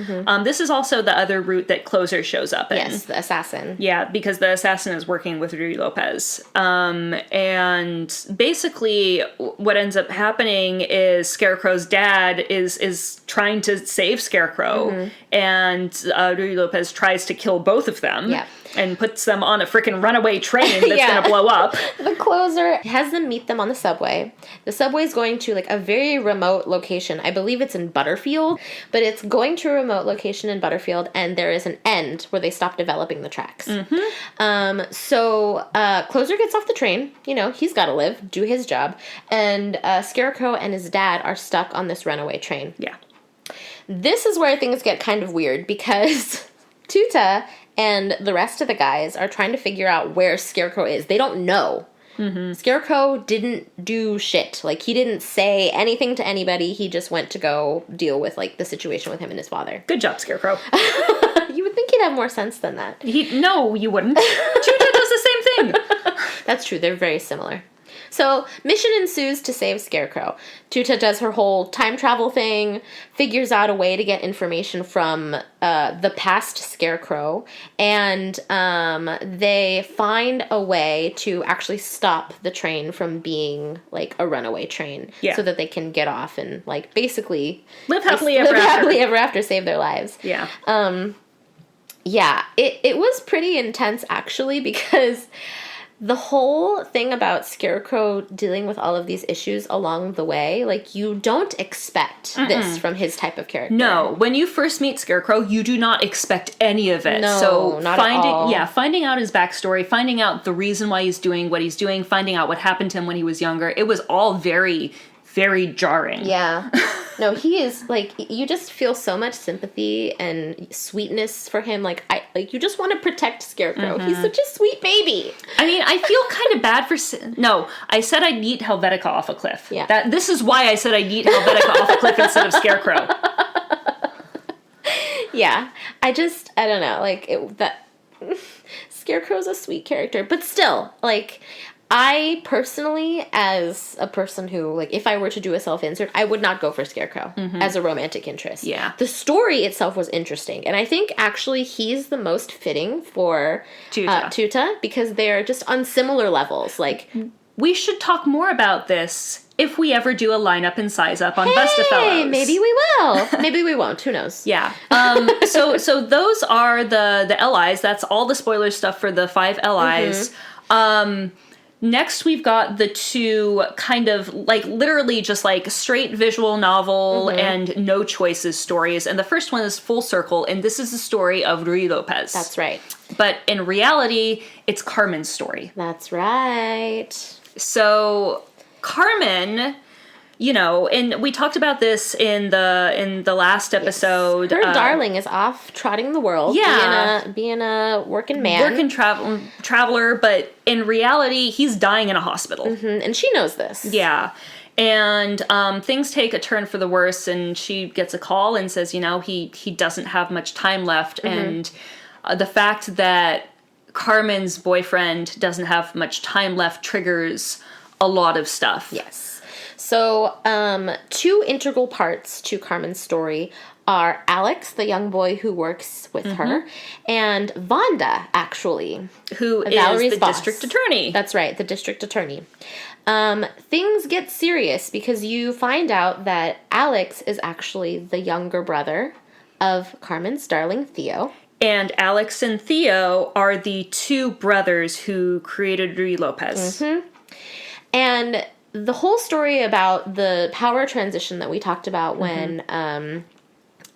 This is also the other route that Closer shows up in. Yes, the assassin. Yeah, because the assassin is working with Ruy Lopez. And basically what ends up happening is Scarecrow's dad is trying to save Scarecrow, and Ruy Lopez tries to kill both of them. Yeah. And puts them on a freaking runaway train that's going to blow up. The Closer has them meet them on the subway. The subway is going to, like, a very remote location. I believe it's in Butterfield, but it's going to a remote location in Butterfield, and there is an end where they stop developing the tracks. So Closer gets off the train. He's got to live, do his job. And Scarecrow and his dad are stuck on this runaway train. Yeah. This is where things get kind of weird, because Tuta and the rest of the guys are trying to figure out where Scarecrow is. They don't know. Scarecrow didn't do shit. Like, he didn't say anything to anybody. He just went to go deal with, like, the situation with him and his father. Good job, Scarecrow. You would think he'd he'd have more sense than that. No, you wouldn't. Tuta does the same thing. That's true. They're very similar. So, mission ensues to save Scarecrow. Tuta does her whole time travel thing, figures out a way to get information from the past Scarecrow, and they find a way to actually stop the train from being, like, a runaway train. Yeah. So that they can get off and, like, basically... Live happily ever after, save their lives. Yeah. Yeah, it was pretty intense, actually, because... The whole thing about Scarecrow dealing with all of these issues along the way, like, you don't expect this from his type of character. No, when you first meet Scarecrow, you do not expect any of it. No, so not at all. Yeah, finding out his backstory, finding out the reason why he's doing what he's doing, finding out what happened to him when he was younger, it was all very, very jarring. Yeah. No, he is, like, you just feel so much sympathy and sweetness for him. Like, you just want to protect Scarecrow. He's such a sweet baby. I mean, I feel kind of bad for... No, I said I'd yeet Helvetica off a cliff. Yeah. This is why I said I'd yeet Helvetica off a cliff instead of Scarecrow. Yeah. I don't know. Like, Scarecrow's a sweet character. But still, like... I personally, as a person who, like, if I were to do a self-insert, I would not go for Scarecrow as a romantic interest. Yeah. The story itself was interesting. And I think, actually, he's the most fitting for Tuta because they're just on similar levels. Like, we should talk more about this if we ever do a lineup and size up on Best of Fellows. Maybe we will. Maybe we won't. Who knows? Yeah. So those are the LIs. That's all the spoiler stuff for the 5 LIs. Next, we've got the 2 kind of, like, literally just, like, straight visual novel and no choices stories. And the first one is Full Circle, and this is the story of Ruy Lopez. That's right. But in reality, it's Carmen's story. That's right. So, Carmen... You know, and we talked about this in the last episode. Yes. Her darling is off trotting the world. Yeah. Being a working man. Working traveler, but in reality, he's dying in a hospital. And she knows this. Yeah. And things take a turn for the worse, and she gets a call and says, you know, he doesn't have much time left. And the fact that Carmen's boyfriend doesn't have much time left triggers a lot of stuff. Yes. So, 2 integral parts to Carmen's story are Alex, the young boy who works with her, and Vonda, actually. Who Valerie's is the boss. district attorney. That's right, the district attorney. Things get serious because you find out that Alex is actually the younger brother of Carmen's darling Theo. And Alex and Theo are the 2 brothers who created Ruy Lopez. And... the whole story about the power transition that we talked about when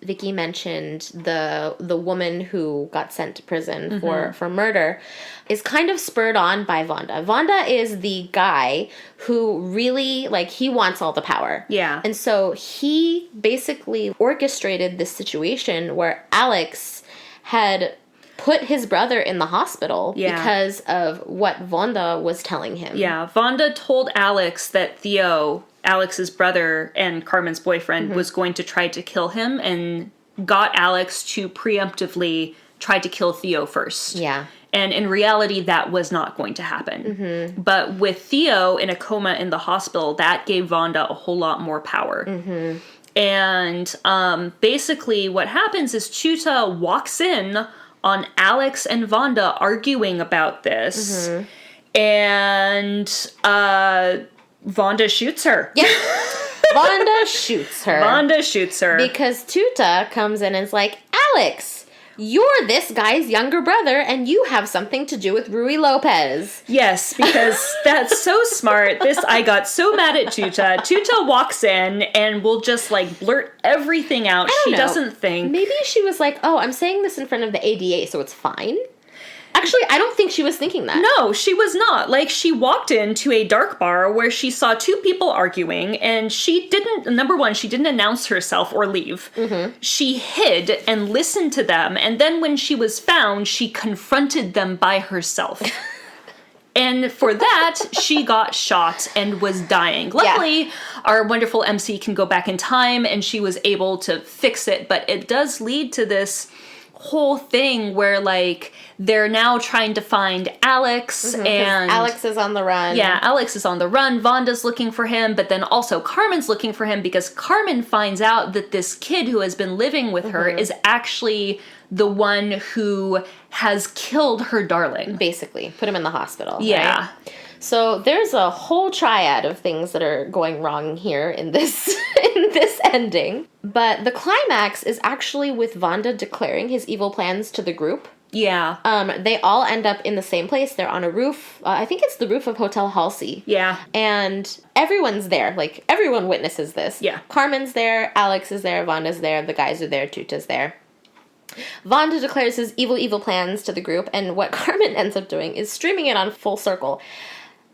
Vicky mentioned the woman who got sent to prison for murder is kind of spurred on by Vonda. Vonda is the guy who really, like, he wants all the power. Yeah. And so he basically orchestrated this situation where Alex had put his brother in the hospital because of what Vonda was telling him. Yeah, Vonda told Alex that Theo, Alex's brother and Carmen's boyfriend, was going to try to kill him and got Alex to preemptively try to kill Theo first. Yeah. And in reality, that was not going to happen. But with Theo in a coma in the hospital, that gave Vonda a whole lot more power. And basically what happens is Tuta walks in on Alex and Vonda arguing about this, and Vonda shoots her. Yep. Vonda shoots her. Vonda shoots her. Because Tuta comes in and is like, Alex, you're this guy's younger brother, and you have something to do with Ruy Lopez. Yes, because that's so smart. I got so mad at Tuta. Tuta walks in and will just, like, blurt everything out. She doesn't think. Maybe she was like, oh, I'm saying this in front of the ADA, so it's fine. Actually, I don't think she was thinking that. No, she was not. Like, she walked into a dark bar where she saw 2 people arguing, and she didn't announce herself or leave. She hid and listened to them, and then when she was found, she confronted them by herself. And for that, she got shot and was dying. Luckily, our wonderful MC can go back in time, and she was able to fix it, but it does lead to this whole thing where, like, they're now trying to find Alex, and Alex is on the run. Yeah, Alex is on the run. Vanda's looking for him, but then also Carmen's looking for him because Carmen finds out that this kid who has been living with her is actually the one who has killed her darling. Basically, put him in the hospital. Yeah. Right? So there's a whole triad of things that are going wrong here in this in this ending. But the climax is actually with Vanda declaring his evil plans to the group. Yeah. They all end up in the same place. They're on a roof. I think it's the roof of Hotel Halsey. Yeah. And everyone's there. Like, everyone witnesses this. Yeah. Carmen's there. Alex is there. Vanda's there. The guys are there. Tuta's there. Vanda declares his evil plans to the group. And what Carmen ends up doing is streaming it on Full Circle.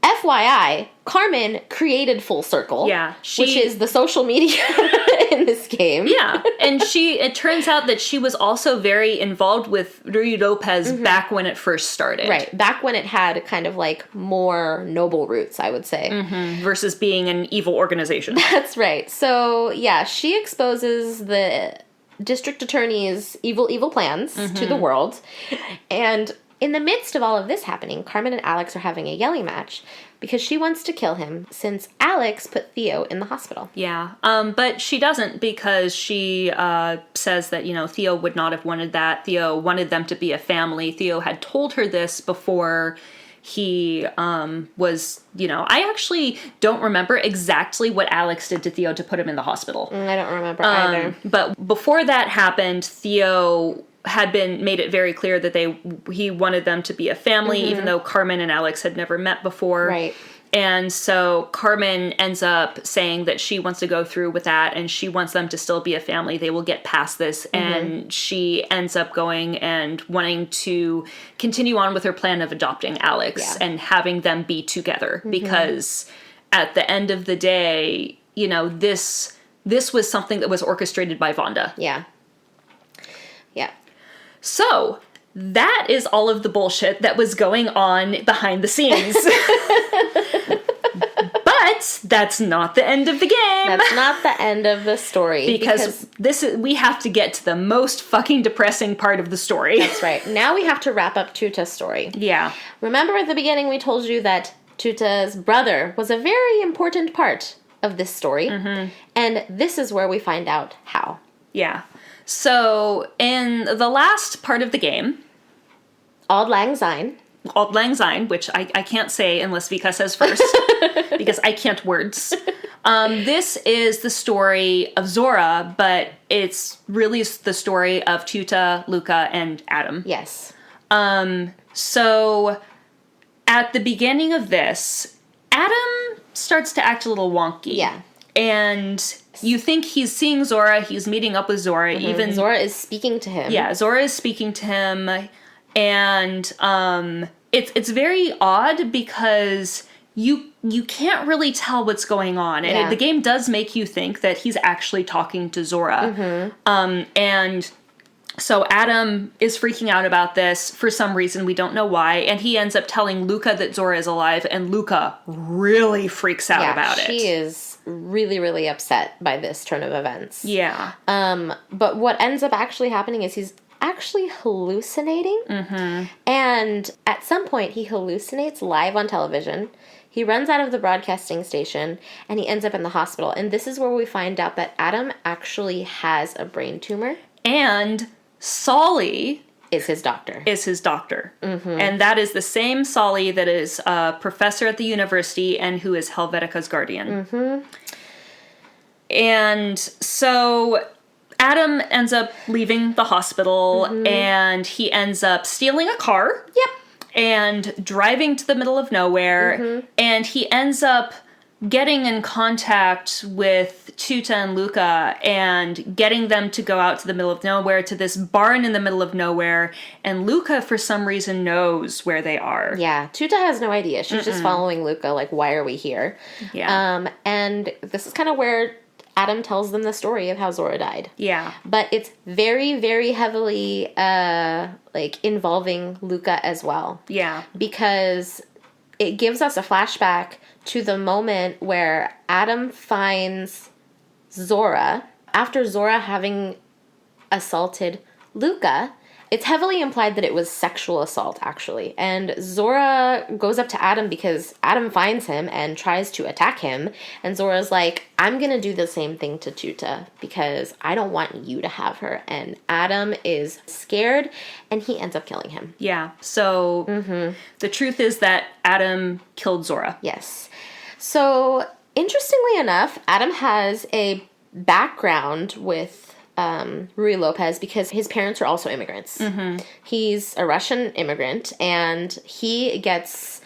FYI, Carmen created Full Circle, which is the social media in this game. Yeah, and it turns out that she was also very involved with Ruy Lopez back when it first started. Right, back when it had kind of like more noble roots, I would say. Versus being an evil organization. That's right. So, yeah, she exposes the district attorney's evil plans to the world, and in the midst of all of this happening, Carmen and Alex are having a yelling match because she wants to kill him since Alex put Theo in the hospital. Yeah, but she doesn't because she says that, you know, Theo would not have wanted that. Theo wanted them to be a family. Theo had told her this before he was, you know, I actually don't remember exactly what Alex did to Theo to put him in the hospital. I don't remember either. But before that happened, Theo had made it very clear that he wanted them to be a family, even though Carmen and Alex had never met before. Right. And so Carmen ends up saying that she wants to go through with that and she wants them to still be a family. They will get past this. And she ends up going and wanting to continue on with her plan of adopting Alex and having them be together. Because at the end of the day, you know, this was something that was orchestrated by Vanda. Yeah. Yeah. So, that is all of the bullshit that was going on behind the scenes. But that's not the end of the game. That's not the end of the story. Because we have to get to the most fucking depressing part of the story. That's right. Now we have to wrap up Tuta's story. Yeah. Remember at the beginning we told you that Tuta's brother was a very important part of this story. And this is where we find out how. Yeah. So, in the last part of the game... Auld Lang Syne. Auld Lang Syne, which I can't say unless Vika says first, because I can't words. This is the story of Zora, but it's really the story of Tuta, Luca, and Adam. Yes. So, at the beginning of this, Adam starts to act a little wonky. Yeah. And you think he's seeing Zora, he's meeting up with Zora, even... Zora is speaking to him. Yeah, Zora is speaking to him, and it's very odd because you can't really tell what's going on. And the game does make you think that he's actually talking to Zora. And so Adam is freaking out about this for some reason, we don't know why, and he ends up telling Luca that Zora is alive, and Luca really freaks out about it. She is really, really upset by this turn of events. Yeah. But what ends up actually happening is he's actually hallucinating. And at some point, he hallucinates live on television. He runs out of the broadcasting station, and he ends up in the hospital. And this is where we find out that Adam actually has a brain tumor. And Solly... is his doctor. And that is the same Solly that is a professor at the university and who is Helvetica's guardian. And so Adam ends up leaving the hospital and he ends up stealing a car. Yep. And driving to the middle of nowhere. And he ends up getting in contact with Tuta and Luca and getting them to go out to the middle of nowhere to this barn in the middle of nowhere. And Luca, for some reason, knows where they are. Yeah, Tuta has no idea. She's just following Luca, like, why are we here? Yeah. And this is kind of where Adam tells them the story of how Zora died. Yeah. But it's very, very heavily, involving Luca as well. Yeah. Because it gives us a flashback to the moment where Adam finds Zora after Zora having assaulted Luca, it's heavily implied that it was sexual assault, actually. And Zora goes up to Adam because Adam finds him and tries to attack him. And Zora's like, I'm going to do the same thing to Tuta because I don't want you to have her. And Adam is scared and he ends up killing him. Yeah. So the truth is that Adam killed Zora. Yes. So interestingly enough, Adam has a background with Ruy Lopez because his parents are also immigrants. He's a Russian immigrant, and he gets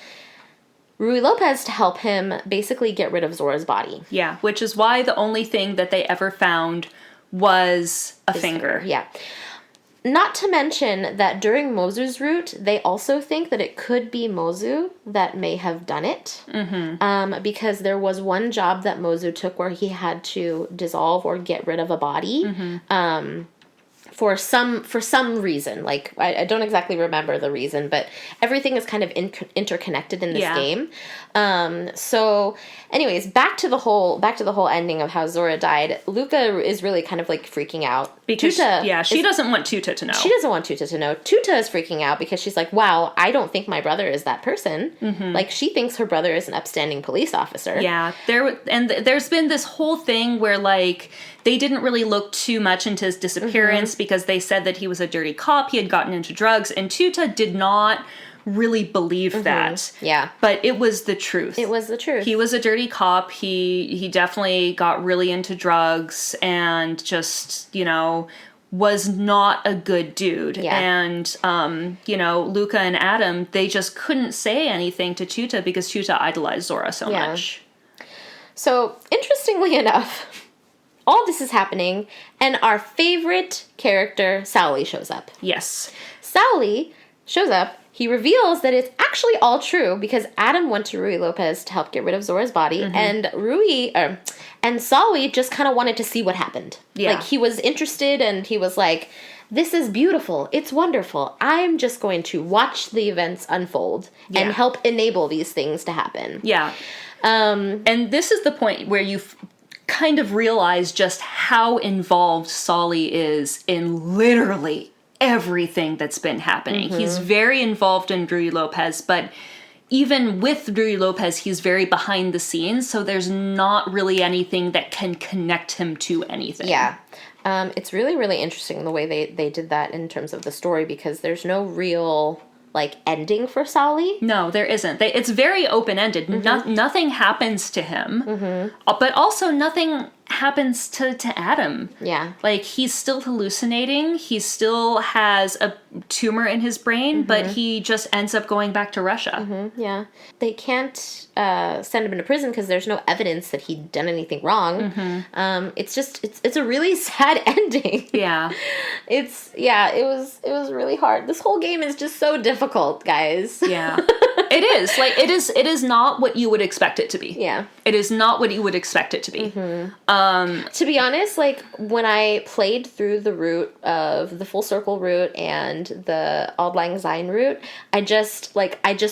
Ruy Lopez to help him basically get rid of Zora's body. Yeah, which is why the only thing that they ever found was a finger. Yeah. Not to mention that during Mozu's route, they also think that it could be Mozu that may have done it. Because there was one job that Mozu took where he had to dissolve or get rid of a body. For some reason. Like, I don't exactly remember the reason, but everything is kind of interconnected in this game. So anyways, back to the whole ending of how Zora died. Luca is really kind of like freaking out. Because she doesn't want Tuta to know. She doesn't want Tuta to know. Tuta is freaking out because she's like, wow, I don't think my brother is that person. Like, she thinks her brother is an upstanding police officer. Yeah. There's been this whole thing where, like, they didn't really look too much into his disappearance because they said that he was a dirty cop, he had gotten into drugs, and Tuta did not really believe that. Yeah. But it was the truth. It was the truth. He was a dirty cop. He definitely got really into drugs and just, was not a good dude. Yeah. And, Luca and Adam, they just couldn't say anything to Tuta because Tuta idolized Zora so much. So, interestingly enough, all this is happening, and our favorite character, Saoli, shows up. Yes. Saoli shows up. He reveals that it's actually all true because Adam went to Ruy Lopez to help get rid of Zora's body, and Saoli just kind of wanted to see what happened. Yeah. Like, he was interested, and he was like, this is beautiful. It's wonderful. I'm just going to watch the events unfold and help enable these things to happen. Yeah. And this is the point where you kind of realize just how involved Saoli is in literally everything that's been happening. He's very involved in Ruy Lopez, but even with Ruy Lopez, he's very behind the scenes, so there's not really anything that can connect him to anything. Yeah. It's really, really interesting the way they did that in terms of the story because there's no real, like, ending for Saoli. No, there isn't. It's very open-ended. Nothing happens to him, but also nothing happens to Adam. Yeah. Like, he's still hallucinating. He still has a tumor in his brain, but he just ends up going back to Russia. Yeah. They can't send him into prison because there's no evidence that he'd done anything wrong. It's a really sad ending. Yeah. It was really hard. This whole game is just so difficult, guys. Yeah. It is. Like, it is not what you would expect it to be. Yeah. It is not what you would expect it to be. To be honest, like, when I played through the route of the Full Circle route and the Auld Lang Syne route, I just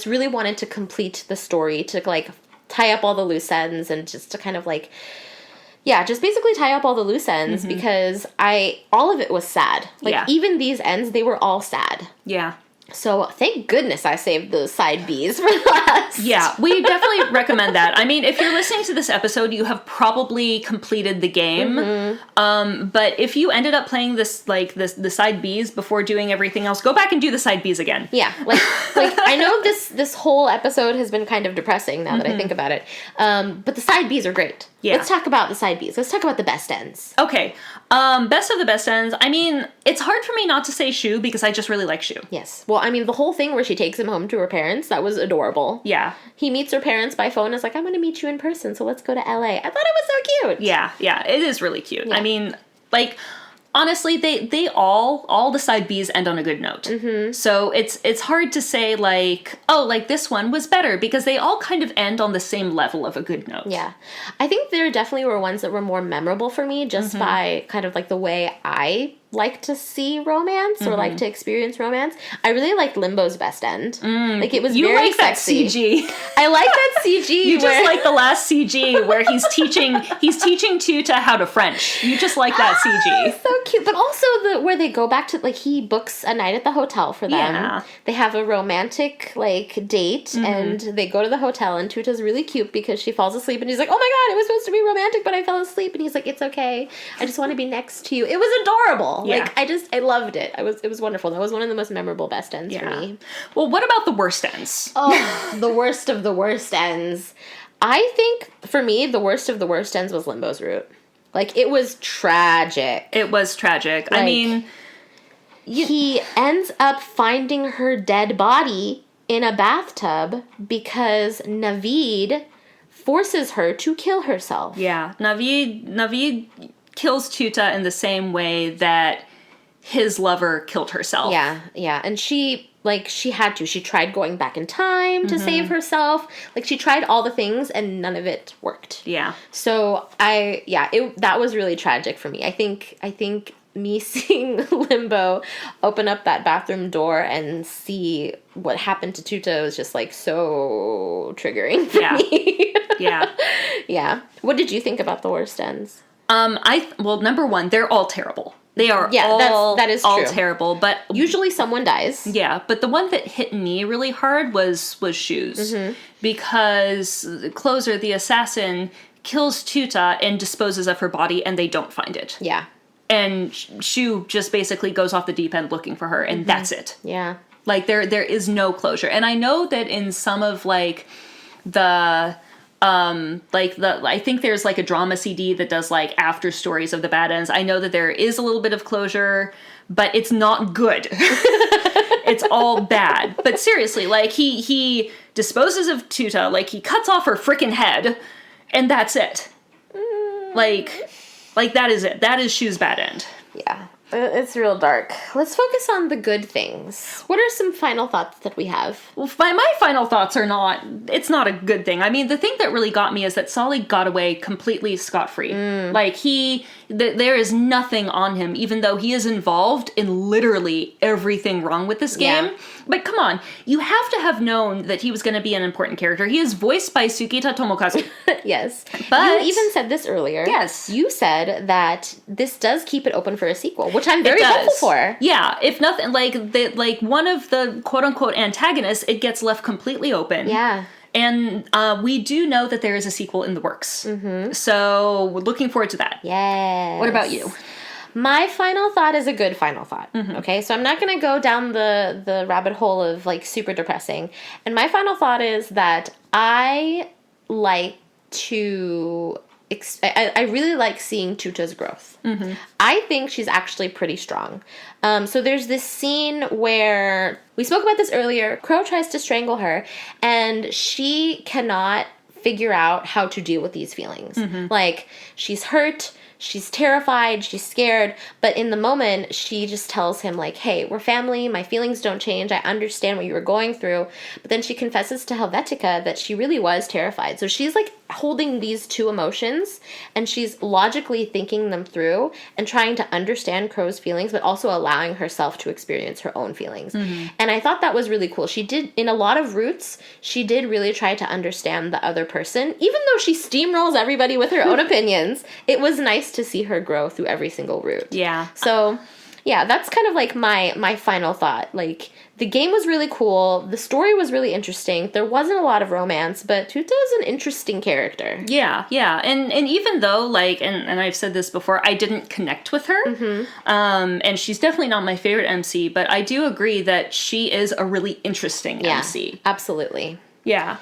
really wanted to complete the story, to, like, tie up all the loose ends and just to kind of, like, just basically tie up all the loose ends because all of it was sad. Like, even these ends, they were all sad. Yeah. So, thank goodness I saved those side Bs for last. Yeah, we definitely recommend that. I mean, if you're listening to this episode, you have probably completed the game. But if you ended up playing the side Bs before doing everything else, go back and do the side Bs again. Yeah, like I know this whole episode has been kind of depressing now that I think about it. But the side Bs are great. Yeah. Let's talk about the side Bs. Let's talk about the best ends. Okay. Best of the best ends. I mean, it's hard for me not to say Shu because I just really like Shu. Yes. Well, I mean, the whole thing where she takes him home to her parents, that was adorable. Yeah. He meets her parents by phone and is like, I'm going to meet you in person, so let's go to LA. I thought it was so cute. Yeah. It is really cute. Yeah. I mean, like, honestly, they all the side Bs end on a good note. So it's hard to say, like, oh, like, this one was better because they all kind of end on the same level of a good note. Yeah. I think there definitely were ones that were more memorable for me just by kind of, like, the way I like to see romance or like to experience romance, I really liked Limbo's best end. Like, it was you very like sexy. That CG. I like that CG. You just like the last CG where he's teaching Tuta how to French. You just like that CG. So cute. But also where they go back to, like, he books a night at the hotel for them. Yeah. They have a romantic, like, date, and they go to the hotel, and Tuta's really cute because she falls asleep, and he's like, oh my god, it was supposed to be romantic, but I fell asleep. And he's like, it's okay. I just want to be next to you. It was adorable. Yeah. Like, I loved it. It was wonderful. That was one of the most memorable best ends for me. Well, what about the worst ends? Oh, the worst of the worst ends. I think, for me, the worst of the worst ends was Limbo's route. Like, it was tragic. It was tragic. Like, I mean... He ends up finding her dead body in a bathtub because Naveed forces her to kill herself. Yeah, Naveed kills Tuta in the same way that his lover killed herself. Yeah. And she had to. She tried going back in time to save herself. Like, she tried all the things and none of it worked. Yeah. So, that was really tragic for me. I think me seeing Limbo open up that bathroom door and see what happened to Tuta was just, like, so triggering for me. Yeah. What did you think about the worst ends? Well, number one, they're all terrible. They are that is all true. Terrible, but usually someone dies. Yeah, but the one that hit me really hard was Shu's, because Closer, the assassin, kills Tuta and disposes of her body, and they don't find it. Yeah. And Shu just basically goes off the deep end looking for her, and that's it. Yeah. Like, there is no closure. And I know that in some of, like, I think there's, like, a drama CD that does, like, after stories of the bad ends. I know that there is a little bit of closure, but it's not good. It's all bad. But seriously, like, he disposes of Tuta, like, he cuts off her frickin' head, and that's it. Like, that is it. That is Shu's bad end. Yeah. It's real dark. Let's focus on the good things. What are some final thoughts that we have? Well, my final thoughts are it's not a good thing. I mean, the thing that really got me is that Solly got away completely scot-free. Like, there is nothing on him, even though he is involved in literally everything wrong with this game. Yeah. But come on, you have to have known that he was going to be an important character. He is voiced by Sugita Tomokazu. Yes. But you even said this earlier. Yes. You said that this does keep it open for a sequel, which I'm very hopeful for. Yeah, if nothing, like one of the quote-unquote antagonists, it gets left completely open. Yeah. And we do know that there is a sequel in the works. So we're looking forward to that. Yes. What about you? My final thought is a good final thought. Okay, so I'm not going to go down the rabbit hole of, like, super depressing. And my final thought is that I like to... I really like seeing Tuta's growth. I think she's actually pretty strong. So there's this scene where, we spoke about this earlier, Crow tries to strangle her, and she cannot figure out how to deal with these feelings. Like, she's hurt, she's terrified, she's scared, but in the moment, she just tells him, like, hey, we're family, my feelings don't change, I understand what you were going through. But then she confesses to Helvetica that she really was terrified. So she's, like, holding these two emotions, and she's logically thinking them through and trying to understand Crow's feelings, but also allowing herself to experience her own feelings. And I thought that was really cool. She did, in a lot of routes, she did really try to understand the other person, even though she steamrolls everybody with her own opinions. It was nice to see her grow through every single route. Yeah. So, yeah, that's kind of like my final thought. Like, the game was really cool. The story was really interesting. There wasn't a lot of romance, but Tuta is an interesting character. Yeah. And even though, like, and I've said this before, I didn't connect with her, and she's definitely not my favorite MC, but I do agree that she is a really interesting MC. Absolutely. Yeah.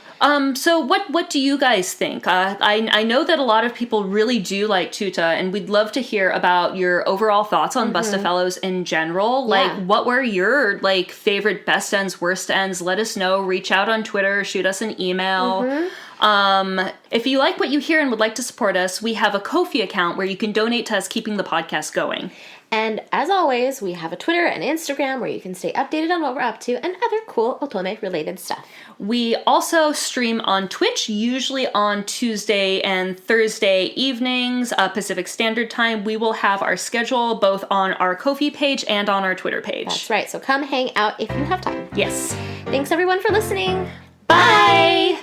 So what do you guys think? I know that a lot of people really do like Tuta, and we'd love to hear about your overall thoughts on Bus TAFELLOWS in general. Like, what were your, like, favorite best ends, worst ends? Let us know. Reach out on Twitter. Shoot us an email. If you like what you hear and would like to support us, we have a Ko-fi account where you can donate to us keeping the podcast going. And as always, we have a Twitter and Instagram where you can stay updated on what we're up to and other cool otome-related stuff. We also stream on Twitch, usually on Tuesday and Thursday evenings, Pacific Standard Time. We will have our schedule both on our Ko-fi page and on our Twitter page. That's right, so come hang out if you have time. Yes. Thanks everyone for listening. Bye!